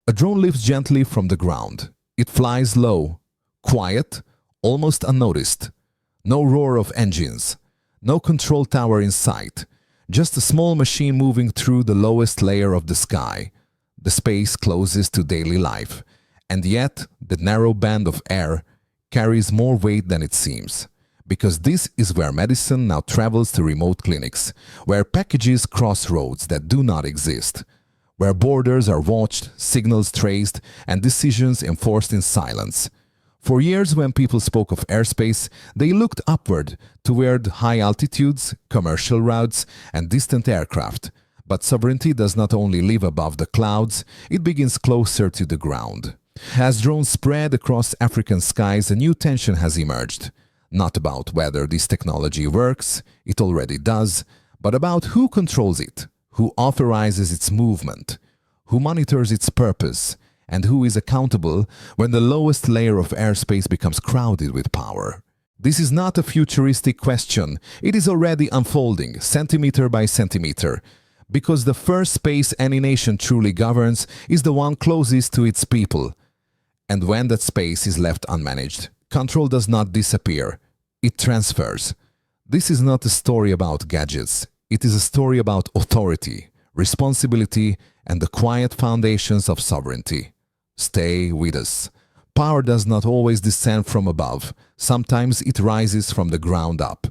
A drone lifts gently from the ground. It flies low, quiet, almost unnoticed. No roar of engines, no control tower in sight, just a small machine moving through the lowest layer of the sky, the space closest to daily life. And yet, the narrow band of air carries more weight than it seems. Because this is where medicine now travels to remote clinics, where packages cross roads that do not exist, where borders are watched, signals traced, and decisions enforced in silence. For years, when people spoke of airspace, they looked upward toward high altitudes, commercial routes, and distant aircraft. But sovereignty does not only live above the clouds, it begins closer to the ground. As drones spread across African skies, a new tension has emerged. Not about whether this technology works, it already does, but about who controls it, who authorizes its movement, who monitors its purpose, and who is accountable when the lowest layer of airspace becomes crowded with power. This is not a futuristic question, it is already unfolding, centimeter by centimeter, because the first space any nation truly governs is the one closest to its people. And when that space is left unmanaged, control does not disappear, it transfers. This is not a story about gadgets, it is a story about authority, responsibility, and the quiet foundations of sovereignty. Stay with us. Power does not always descend from above, sometimes it rises from the ground up.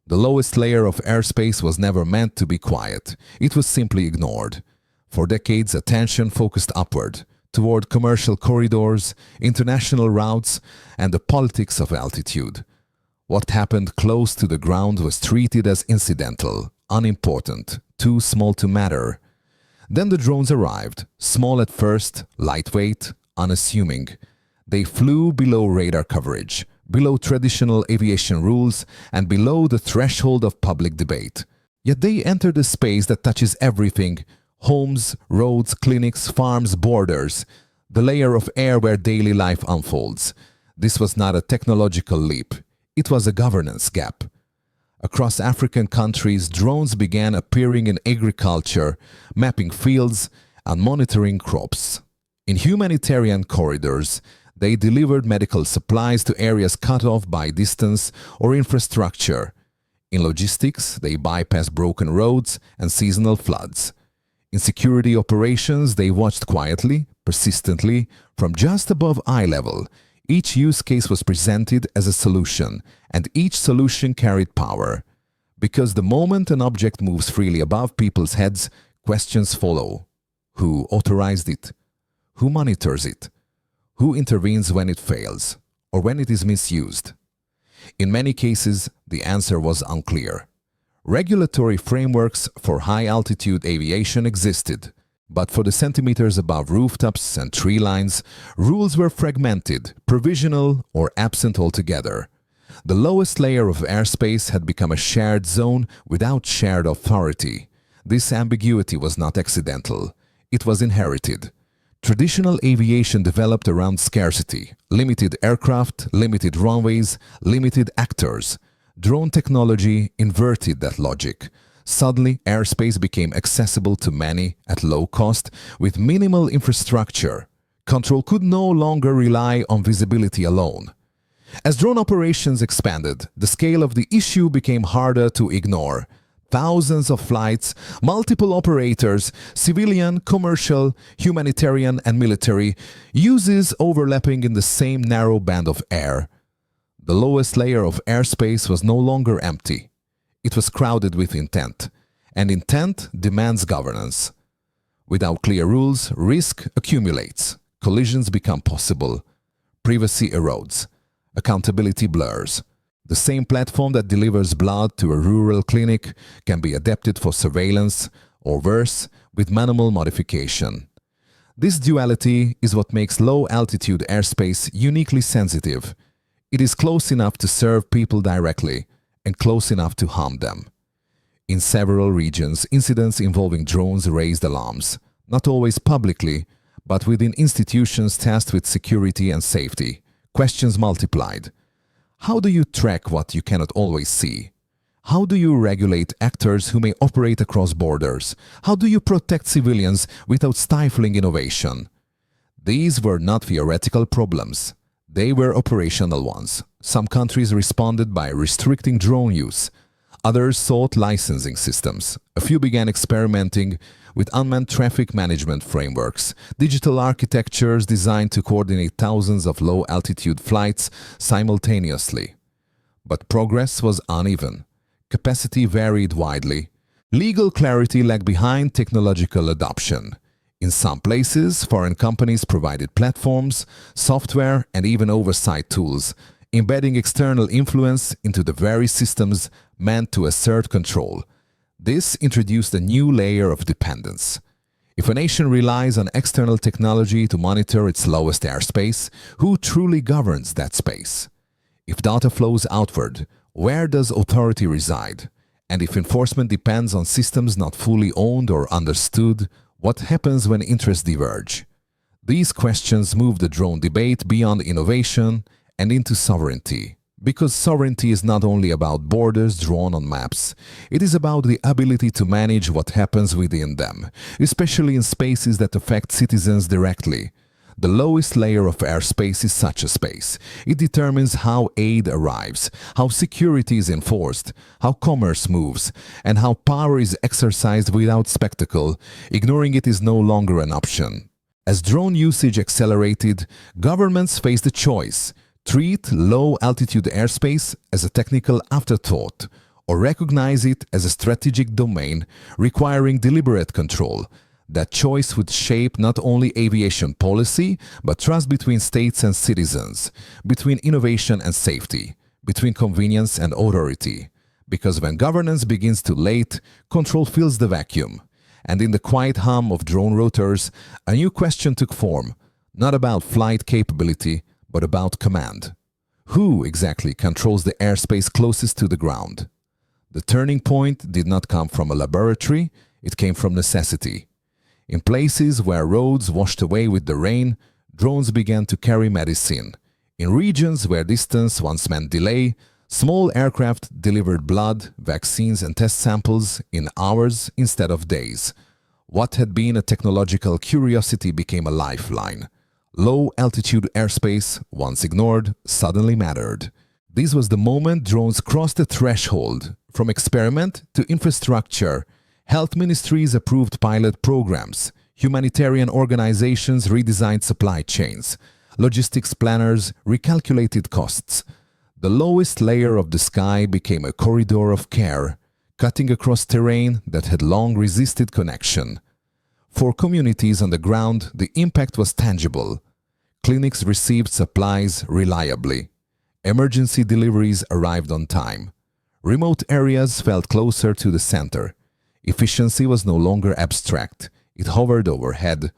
The lowest layer of airspace was never meant to be quiet, it was simply ignored. For decades, attention focused upward, toward commercial corridors, international routes, and the politics of altitude. What happened close to the ground was treated as incidental, unimportant, too small to matter. Then the drones arrived, small at first, lightweight, unassuming. They flew below radar coverage, below traditional aviation rules, and below the threshold of public debate. Yet they entered a space that touches everything: homes, roads, clinics, farms, borders, the layer of air where daily life unfolds. This was not a technological leap, it was a governance gap. Across African countries, drones began appearing in agriculture, mapping fields, and monitoring crops. In humanitarian corridors, they delivered medical supplies to areas cut off by distance or infrastructure. In logistics, they bypassed broken roads and seasonal floods. In security operations, they watched quietly, persistently, from just above eye level. Each use case was presented as a solution, and each solution carried power. Because the moment an object moves freely above people's heads, questions follow. Who authorized it? Who monitors it? Who intervenes when it fails, or when it is misused? In many cases, the answer was unclear. Regulatory frameworks for high-altitude aviation existed, but for the centimeters above rooftops and tree lines, rules were fragmented, provisional, or absent altogether. The lowest layer of airspace had become a shared zone without shared authority. This ambiguity was not accidental. It was inherited. Traditional aviation developed around scarcity, limited aircraft, limited runways, limited actors. Drone technology inverted that logic. Suddenly, airspace became accessible to many at low cost with minimal infrastructure. Control could no longer rely on visibility alone. As drone operations expanded, the scale of the issue became harder to ignore. Thousands of flights, multiple operators, civilian, commercial, humanitarian, and military, uses overlapping in the same narrow band of air. The lowest layer of airspace was no longer empty. It was crowded with intent, and intent demands governance. Without clear rules, risk accumulates, collisions become possible, privacy erodes, accountability blurs. The same platform that delivers blood to a rural clinic can be adapted for surveillance, or worse, with minimal modification. This duality is what makes low-altitude airspace uniquely sensitive. It is close enough to serve people directly, and close enough to harm them. In several regions, incidents involving drones raised alarms, not always publicly, but within institutions tasked with security and safety. Questions multiplied. How do you track what you cannot always see? How do you regulate actors who may operate across borders? How do you protect civilians without stifling innovation? These were not theoretical problems. They were operational ones. Some countries responded by restricting drone use. Others sought licensing systems. A few began experimenting with unmanned traffic management frameworks, digital architectures designed to coordinate thousands of low-altitude flights simultaneously. But progress was uneven. Capacity varied widely. Legal clarity lagged behind technological adoption. In some places, foreign companies provided platforms, software, and even oversight tools, embedding external influence into the very systems meant to assert control. This introduced a new layer of dependence. If a nation relies on external technology to monitor its lowest airspace, who truly governs that space? If data flows outward, where does authority reside? And if enforcement depends on systems not fully owned or understood, what happens when interests diverge? These questions move the drone debate beyond innovation and into sovereignty. Because sovereignty is not only about borders drawn on maps, it is about the ability to manage what happens within them, especially in spaces that affect citizens directly. The lowest layer of airspace is such a space. It determines how aid arrives, how security is enforced, how commerce moves, and how power is exercised without spectacle. Ignoring it is no longer an option. As drone usage accelerated, governments faced a choice: treat low-altitude airspace as a technical afterthought, or recognize it as a strategic domain requiring deliberate control. That choice would shape not only aviation policy, but trust between states and citizens, between innovation and safety, between convenience and authority. Because when governance begins too late, control fills the vacuum. And in the quiet hum of drone rotors, a new question took form, not about flight capability, but about command. Who exactly controls the airspace closest to the ground? The turning point did not come from a laboratory, it came from necessity. In places where roads washed away with the rain, drones began to carry medicine. In regions where distance once meant delay, small aircraft delivered blood, vaccines and test samples in hours instead of days. What had been a technological curiosity became a lifeline. Low-altitude airspace, once ignored, suddenly mattered. This was the moment drones crossed the threshold. From experiment to infrastructure, health ministries approved pilot programs, humanitarian organizations redesigned supply chains, logistics planners recalculated costs. The lowest layer of the sky became a corridor of care, cutting across terrain that had long resisted connection. For communities on the ground, the impact was tangible. Clinics received supplies reliably. Emergency deliveries arrived on time. Remote areas felt closer to the center. Efficiency was no longer abstract. It hovered overhead.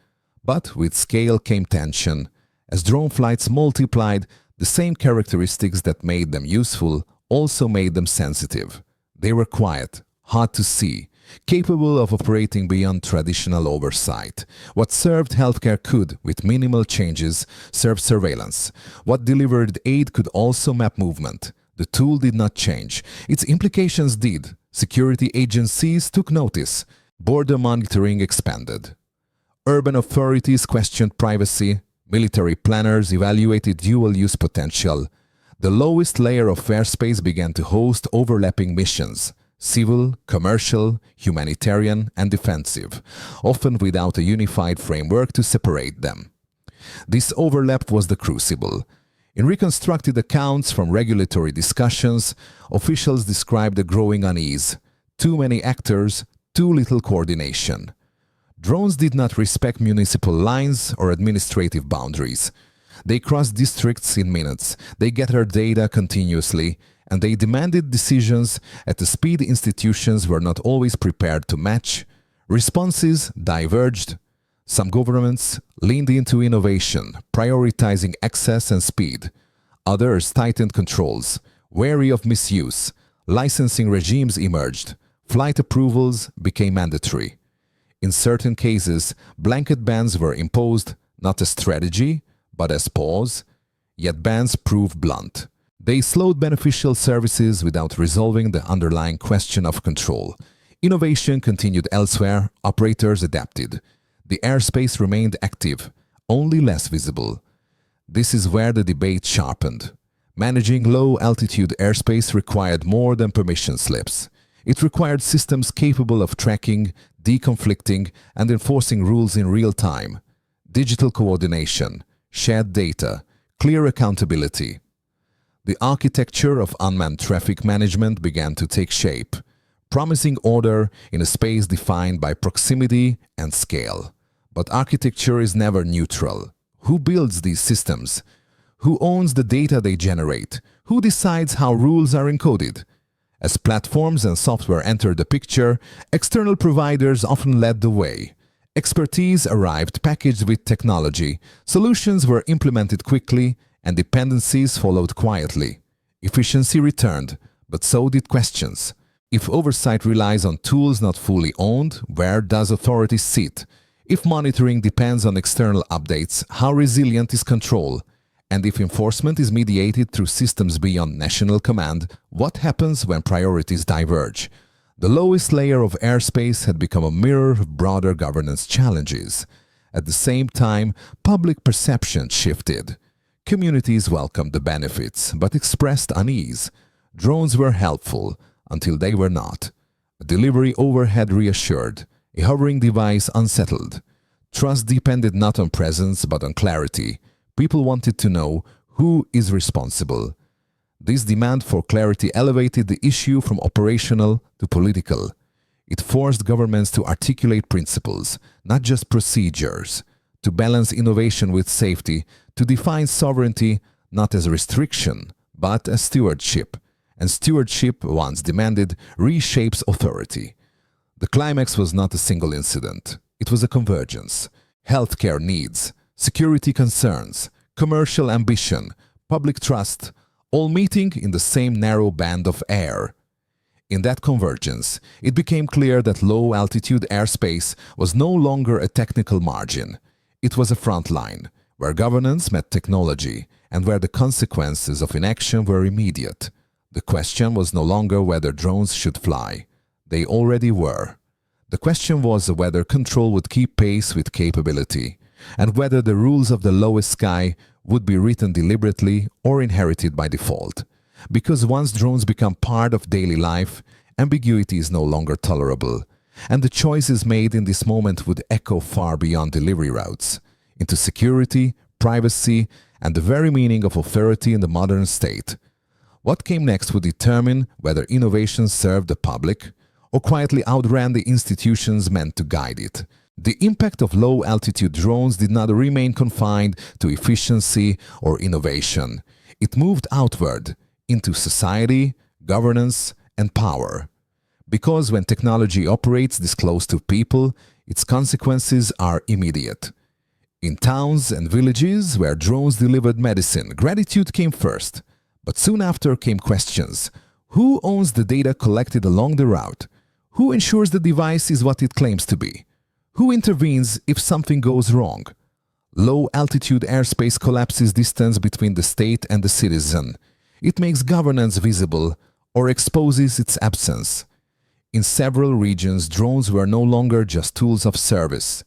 But with scale came tension. As drone flights multiplied, the same characteristics that made them useful also made them sensitive. They were quiet, hard to see, capable of operating beyond traditional oversight. What served healthcare could, with minimal changes, serve surveillance. What delivered aid could also map movement. The tool did not change. Its implications did. Security agencies took notice. Border monitoring expanded. Urban authorities questioned privacy. Military planners evaluated dual-use potential. The lowest layer of airspace began to host overlapping missions: civil, commercial, humanitarian, and defensive, often without a unified framework to separate them. This overlap was the crucible. In reconstructed accounts from regulatory discussions, officials described a growing unease. Too many actors, too little coordination. Drones did not respect municipal lines or administrative boundaries. They crossed districts in minutes, they gathered data continuously, and they demanded decisions at a speed institutions were not always prepared to match. Responses diverged. Some governments leaned into innovation, prioritizing access and speed. Others tightened controls, wary of misuse. Licensing regimes emerged. Flight approvals became mandatory. In certain cases, blanket bans were imposed, not as strategy, but as pause. Yet bans proved blunt. They slowed beneficial services without resolving the underlying question of control. Innovation continued elsewhere, operators adapted. The airspace remained active. only less visible. This is where the debate sharpened. Managing low-altitude airspace required more than permission slips. It required systems capable of tracking, deconflicting, and enforcing rules in real time. Digital coordination, shared data, clear accountability. The architecture of unmanned traffic management began to take shape, promising order in a space defined by proximity and scale. But architecture is never neutral. Who builds these systems? Who owns the data they generate? Who decides how rules are encoded? As platforms and software entered the picture, external providers often led the way. Expertise arrived packaged with technology, solutions were implemented quickly, and dependencies followed quietly. Efficiency returned, but so did questions. If oversight relies on tools not fully owned, where does authority sit? If monitoring depends on external updates, how resilient is control? And if enforcement is mediated through systems beyond national command, what happens when priorities diverge? The lowest layer of airspace had become a mirror of broader governance challenges. At the same time, public perception shifted. Communities welcomed the benefits, but expressed unease. Drones were helpful, until they were not. A delivery overhead reassured, a hovering device unsettled. Trust depended not on presence but on clarity. People wanted to know who is responsible. This demand for clarity elevated the issue from operational to political. It forced governments to articulate principles, not just procedures, to balance innovation with safety, to define sovereignty not as a restriction, but as stewardship. And stewardship, once demanded, reshapes authority. The climax was not a single incident. It was a convergence. Healthcare needs, security concerns, commercial ambition, public trust, all meeting in the same narrow band of air. In that convergence, it became clear that low-altitude airspace was no longer a technical margin. It was a front line, where governance met technology and where the consequences of inaction were immediate. The question was no longer whether drones should fly. They already were. The question was whether control would keep pace with capability, and whether the rules of the lowest sky would be written deliberately or inherited by default. Because once drones become part of daily life, ambiguity is no longer tolerable, and the choices made in this moment would echo far beyond delivery routes, into security, privacy, and the very meaning of authority in the modern state. What came next would determine whether innovation served the public or quietly outran the institutions meant to guide it. The impact of low-altitude drones did not remain confined to efficiency or innovation. It moved outward, into society, governance, and power. Because when technology operates this close to people, its consequences are immediate. In towns and villages where drones delivered medicine, gratitude came first. But soon after came questions. Who owns the data collected along the route? Who ensures the device is what it claims to be? Who intervenes if something goes wrong? Low-altitude airspace collapses distance between the state and the citizen. It makes governance visible or exposes its absence. In several regions, drones were no longer just tools of service.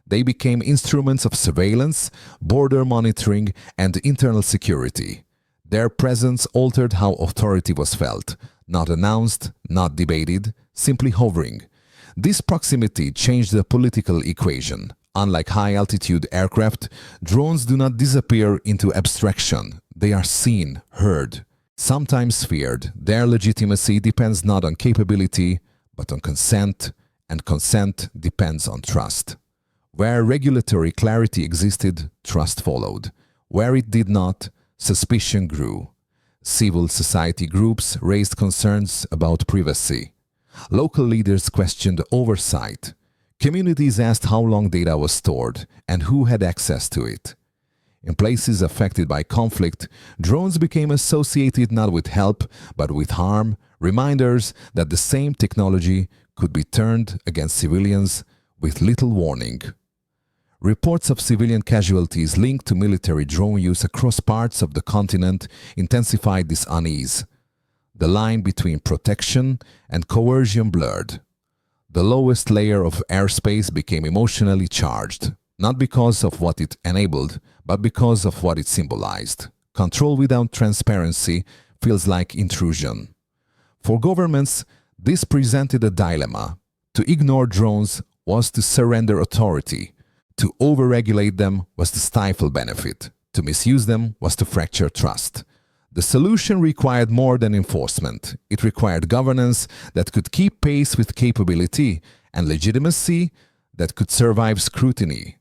They became instruments of surveillance, border monitoring, and internal security. Their presence altered how authority was felt, not announced, not debated, simply hovering. This proximity changed the political equation. Unlike high-altitude aircraft, drones do not disappear into abstraction. They are seen, heard, sometimes feared. Their legitimacy depends not on capability, but on consent, and consent depends on trust. Where regulatory clarity existed, trust followed. Where it did not, suspicion grew. Civil society groups raised concerns about privacy. Local leaders questioned oversight. Communities asked how long data was stored and who had access to it. In places affected by conflict, drones became associated not with help but with harm, reminders that the same technology could be turned against civilians with little warning. Reports of civilian casualties linked to military drone use across parts of the continent intensified this unease. The line between protection and coercion blurred. The lowest layer of airspace became emotionally charged. not because of what it enabled, but because of what it symbolized. Control without transparency feels like intrusion. For governments, this presented a dilemma. To ignore drones was to surrender authority. To overregulate them was to stifle benefit. To misuse them was to fracture trust. The solution required more than enforcement. It required governance that could keep pace with capability and legitimacy that could survive scrutiny.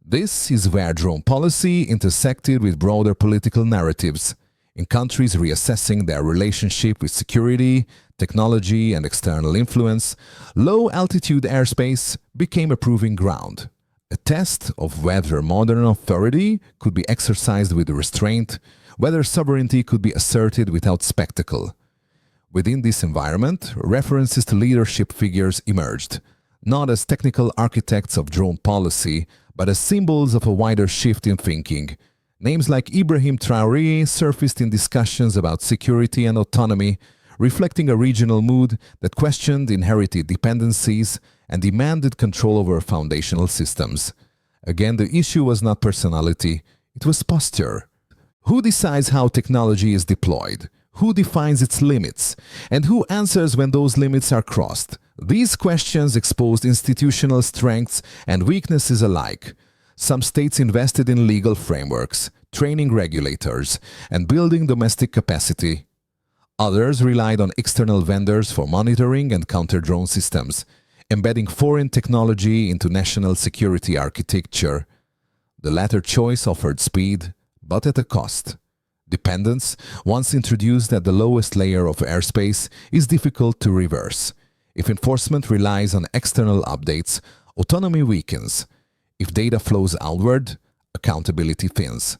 This is where drone policy intersected with broader political narratives, in countries reassessing their relationship with security, technology, and external influence. Low-altitude airspace became a proving ground, a test of whether modern authority could be exercised with restraint, whether sovereignty could be asserted without spectacle. Within this environment, references to leadership figures emerged, not as technical architects of drone policy, but as symbols of a wider shift in thinking. Names like Ibrahim Traoré surfaced in discussions about security and autonomy, reflecting a regional mood that questioned inherited dependencies and demanded control over foundational systems. Again, the issue was not personality, it was posture. Who decides how technology is deployed? Who defines its limits? And who answers when those limits are crossed? These questions exposed institutional strengths and weaknesses alike. Some states invested in legal frameworks, training regulators, and building domestic capacity. Others relied on external vendors for monitoring and counter-drone systems, embedding foreign technology into national security architecture. The latter choice offered speed, but at a cost. Dependence, once introduced at the lowest layer of airspace, is difficult to reverse. If enforcement relies on external updates, autonomy weakens. If data flows outward, accountability thins.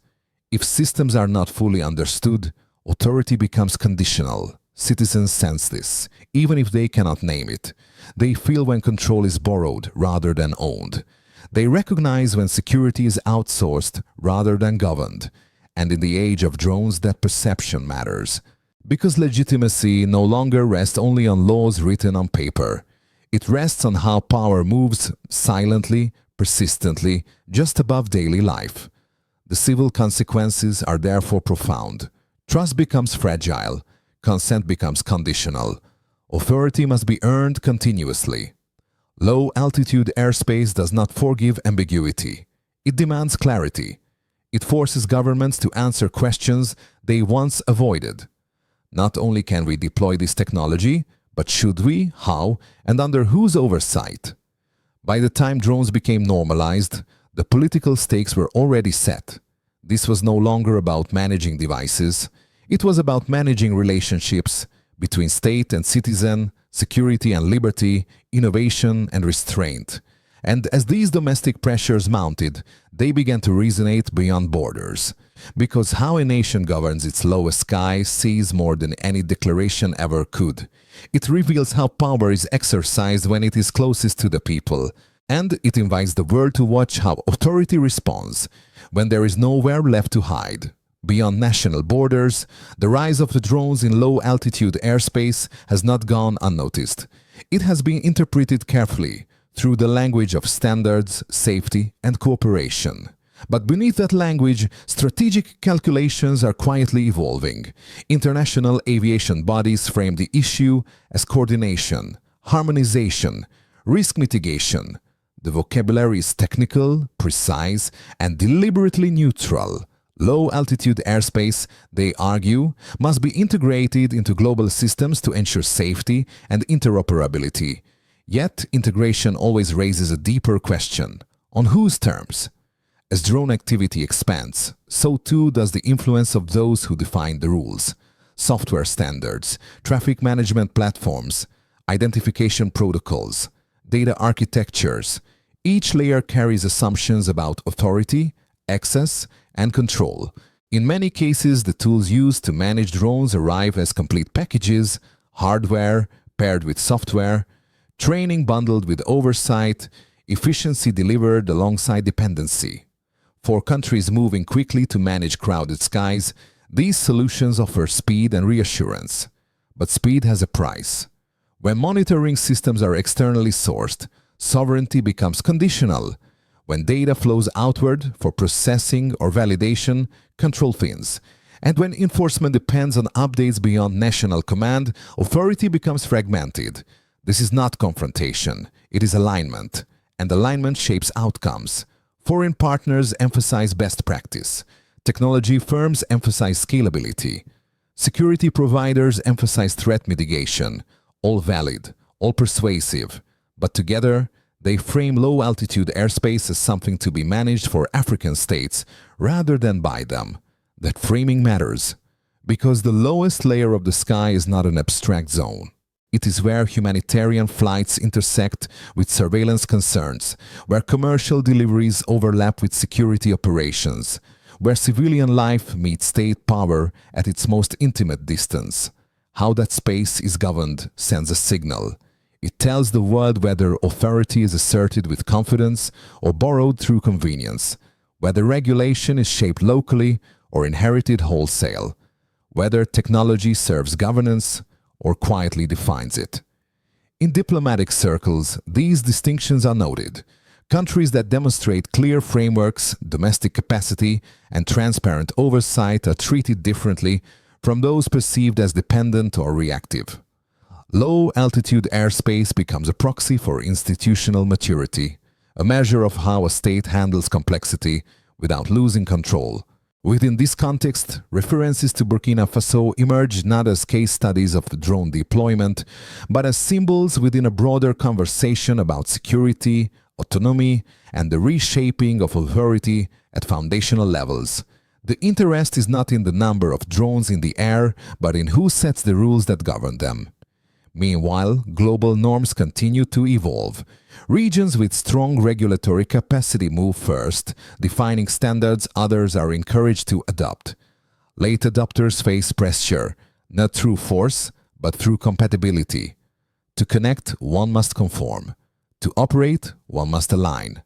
If systems are not fully understood, authority becomes conditional. Citizens sense this, even if they cannot name it. They feel when control is borrowed rather than owned. They recognize when security is outsourced rather than governed. And in the age of drones, that perception matters. Because legitimacy no longer rests only on laws written on paper. It rests on how power moves silently, persistently, just above daily life. The civil consequences are therefore profound. Trust becomes fragile. Consent becomes conditional. Authority must be earned continuously. Low-altitude airspace does not forgive ambiguity. It demands clarity. It forces governments to answer questions they once avoided. Not only can we deploy this technology, but should we, how, and under whose oversight? By the time drones became normalized, the political stakes were already set. This was no longer about managing devices. It was about managing relationships between state and citizen, security and liberty, innovation and restraint. And as these domestic pressures mounted, they began to resonate beyond borders. Because how a nation governs its lowest sky sees more than any declaration ever could. It reveals how power is exercised when it is closest to the people. And it invites the world to watch how authority responds when there is nowhere left to hide. Beyond national borders, the rise of the drones in low-altitude airspace has not gone unnoticed. It has been interpreted carefully through the language of standards, safety, and cooperation. But beneath that language, strategic calculations are quietly evolving. International aviation bodies frame the issue as coordination, harmonization, risk mitigation. The vocabulary is technical, precise, and deliberately neutral. Low-altitude airspace, they argue, must be integrated into global systems to ensure safety and interoperability. Yet, integration always raises a deeper question. On whose terms? As drone activity expands, so too does the influence of those who define the rules. Software standards, traffic management platforms, identification protocols, data architectures. Each layer carries assumptions about authority, access, and control. In many cases, the tools used to manage drones arrive as complete packages, hardware paired with software, training bundled with oversight, efficiency delivered alongside dependency. For countries moving quickly to manage crowded skies, these solutions offer speed and reassurance. But speed has a price. When monitoring systems are externally sourced, sovereignty becomes conditional. When data flows outward for processing or validation, control thins. And when enforcement depends on updates beyond national command, authority becomes fragmented. This is not confrontation, it is alignment. And alignment shapes outcomes. Foreign partners emphasize best practice. Technology firms emphasize scalability. Security providers emphasize threat mitigation. All valid, all persuasive. But together, they frame low-altitude airspace as something to be managed for African states rather than by them. That framing matters, because the lowest layer of the sky is not an abstract zone. It is where humanitarian flights intersect with surveillance concerns, where commercial deliveries overlap with security operations, where civilian life meets state power at its most intimate distance. How that space is governed sends a signal. It tells the world whether authority is asserted with confidence or borrowed through convenience, whether regulation is shaped locally or inherited wholesale, whether technology serves governance or quietly defines it. In diplomatic circles, these distinctions are noted. Countries that demonstrate clear frameworks, domestic capacity, and transparent oversight are treated differently from those perceived as dependent or reactive. Low-altitude airspace becomes a proxy for institutional maturity, a measure of how a state handles complexity without losing control. Within this context, references to Burkina Faso emerge not as case studies of drone deployment, but as symbols within a broader conversation about security, autonomy, and the reshaping of authority at foundational levels. The interest is not in the number of drones in the air, but in who sets the rules that govern them. Meanwhile, global norms continue to evolve. Regions with strong regulatory capacity move first, defining standards others are encouraged to adopt. Late adopters face pressure, not through force, but through compatibility. To connect, one must conform. To operate, one must align.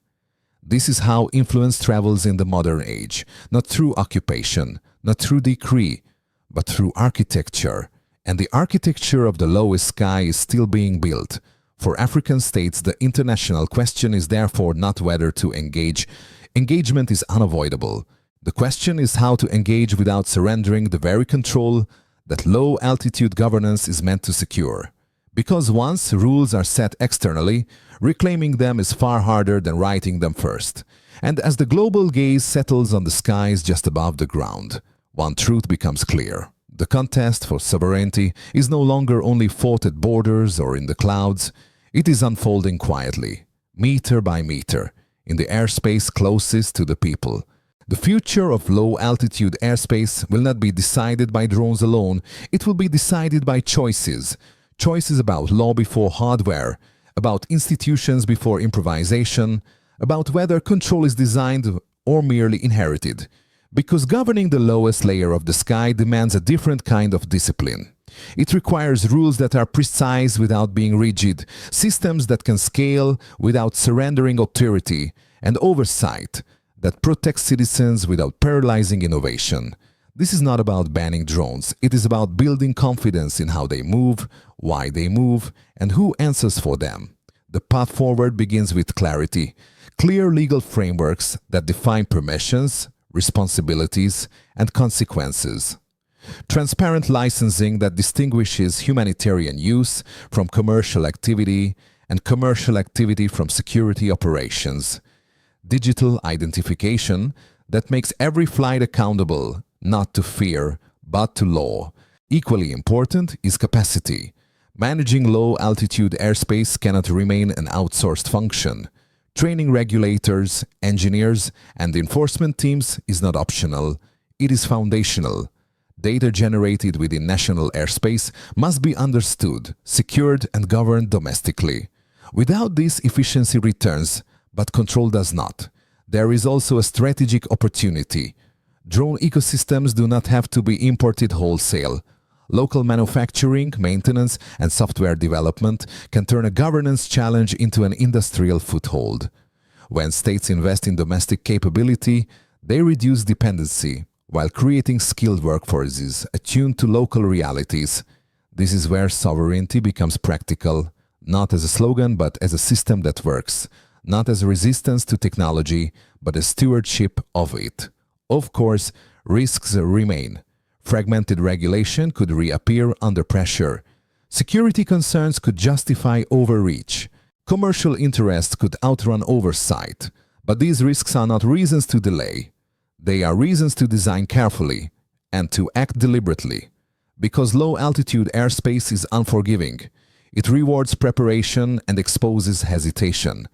This is how influence travels in the modern age, not through occupation, not through decree, but through architecture. And the architecture of the lowest sky is still being built. For African states, the international question is therefore not whether to engage. Engagement is unavoidable. The question is how to engage without surrendering the very control that low-altitude governance is meant to secure. Because once rules are set externally, reclaiming them is far harder than writing them first. And as the global gaze settles on the skies just above the ground, one truth becomes clear. The contest for sovereignty is no longer only fought at borders or in the clouds. It is unfolding quietly, meter by meter, in the airspace closest to the people. The future of low-altitude airspace will not be decided by drones alone. It will be decided by choices. Choices about law before hardware, about institutions before improvisation, about whether control is designed or merely inherited. Because governing the lowest layer of the sky demands a different kind of discipline. It requires rules that are precise without being rigid, systems that can scale without surrendering authority, and oversight that protects citizens without paralyzing innovation. This is not about banning drones, it is about building confidence in how they move, why they move, and who answers for them. The path forward begins with clarity, clear legal frameworks that define permissions, responsibilities, and consequences. Transparent licensing that distinguishes humanitarian use from commercial activity and commercial activity from security operations. Digital identification that makes every flight accountable, not to fear, but to law. Equally important is capacity. Managing low-altitude airspace cannot remain an outsourced function. Training regulators, engineers, and enforcement teams is not optional, it is foundational. Data generated within national airspace must be understood, secured, and governed domestically. Without this, efficiency returns, but control does not. There is also a strategic opportunity. Drone ecosystems do not have to be imported wholesale. Local manufacturing, maintenance, and software development can turn a governance challenge into an industrial foothold. When states invest in domestic capability, they reduce dependency, while creating skilled workforces attuned to local realities. This is where sovereignty becomes practical, not as a slogan but as a system that works, not as resistance to technology, but as stewardship of it. Of course, risks remain. Fragmented regulation could reappear under pressure. Security concerns could justify overreach. Commercial interests could outrun oversight. But these risks are not reasons to delay. They are reasons to design carefully and to act deliberately. Because low-altitude airspace is unforgiving. It rewards preparation and exposes hesitation.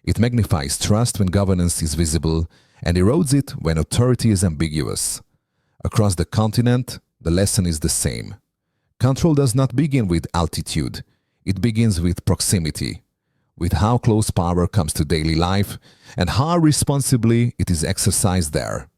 It magnifies trust when governance is visible and erodes it when authority is ambiguous. Across the continent, the lesson is the same. Control does not begin with altitude. It begins with proximity, with how close power comes to daily life and how responsibly it is exercised there.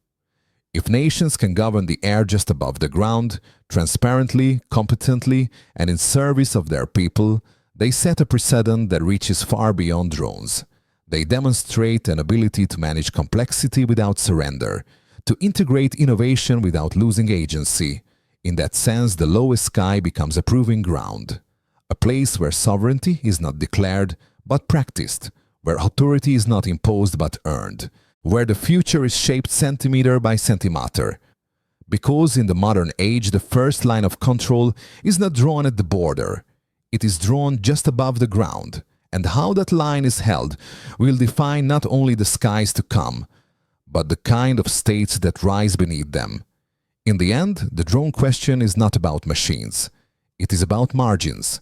If nations can govern the air just above the ground, transparently, competently, and in service of their people, they set a precedent that reaches far beyond drones. They demonstrate an ability to manage complexity without surrender, to integrate innovation without losing agency. In that sense, the lowest sky becomes a proving ground, a place where sovereignty is not declared but practiced, where authority is not imposed but earned, where the future is shaped centimeter by centimeter. Because in the modern age, the first line of control is not drawn at the border. It is drawn just above the ground, and how that line is held will define not only the skies to come, but the kind of states that rise beneath them. In the end, the drone question is not about machines. It is about margins.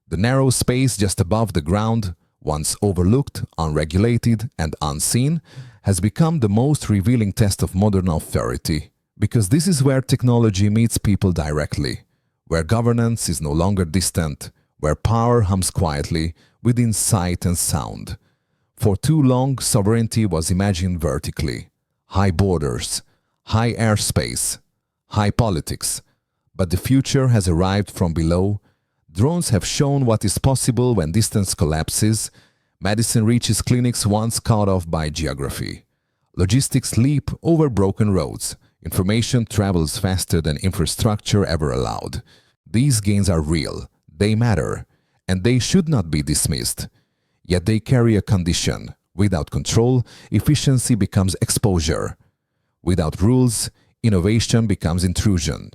The narrow space just above the ground, once overlooked, unregulated, and unseen, has become the most revealing test of modern authority. Because this is where technology meets people directly, where governance is no longer distant, where power hums quietly within sight and sound. For too long, sovereignty was imagined vertically. High borders, high airspace, high politics. But the future has arrived from below. Drones have shown what is possible when distance collapses. Medicine reaches clinics once cut off by geography. Logistics leap over broken roads. Information travels faster than infrastructure ever allowed. These gains are real, they matter, and they should not be dismissed. Yet they carry a condition. Without control, efficiency becomes exposure. Without rules, innovation becomes intrusion.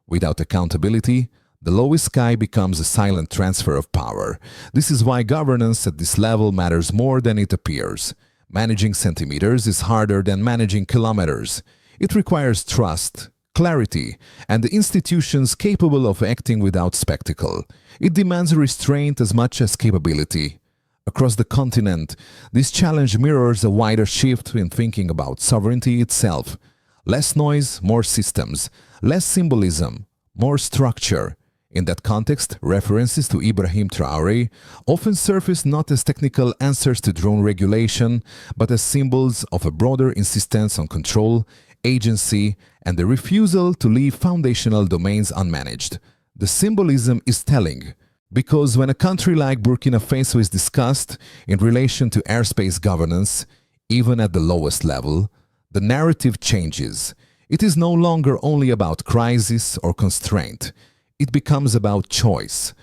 Without accountability, the lowest sky becomes a silent transfer of power. This is why governance at this level matters more than it appears. Managing centimeters is harder than managing kilometers. It requires trust, clarity, and the institutions capable of acting without spectacle. It demands restraint as much as capability. Across the continent, this challenge mirrors a wider shift in thinking about sovereignty itself. Less noise, more systems. Less symbolism, more structure. In that context, references to Ibrahim Traoré often surface not as technical answers to drone regulation, but as symbols of a broader insistence on control, agency, and the refusal to leave foundational domains unmanaged. The symbolism is telling, because when a country like Burkina Faso is discussed in relation to airspace governance, even at the lowest level, the narrative changes. It is no longer only about crisis or constraint. It becomes about choice,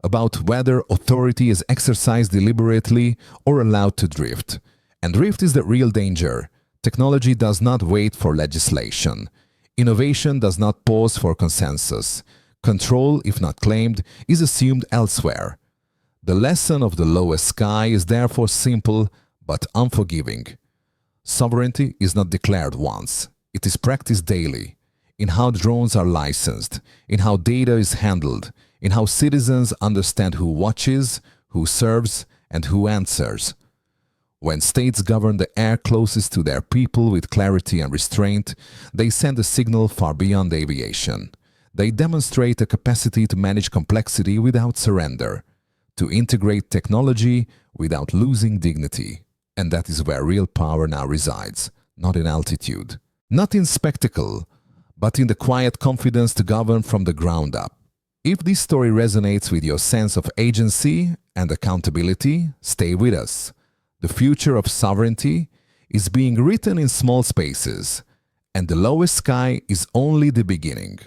about whether authority is exercised deliberately or allowed to drift. And drift is the real danger. Technology does not wait for legislation. Innovation does not pause for consensus. Control, if not claimed, is assumed elsewhere. The lesson of the lowest sky is therefore simple but unforgiving. Sovereignty is not declared once. It is practiced daily. In how drones are licensed, in how data is handled, in how citizens understand who watches, who serves, and who answers. When states govern the air closest to their people with clarity and restraint, they send a signal far beyond aviation. They demonstrate a capacity to manage complexity without surrender, to integrate technology without losing dignity. And that is where real power now resides, not in altitude, not in spectacle, but in the quiet confidence to govern from the ground up. If this story resonates with your sense of agency and accountability, stay with us. The future of sovereignty is being written in small spaces, and the lowest sky is only the beginning.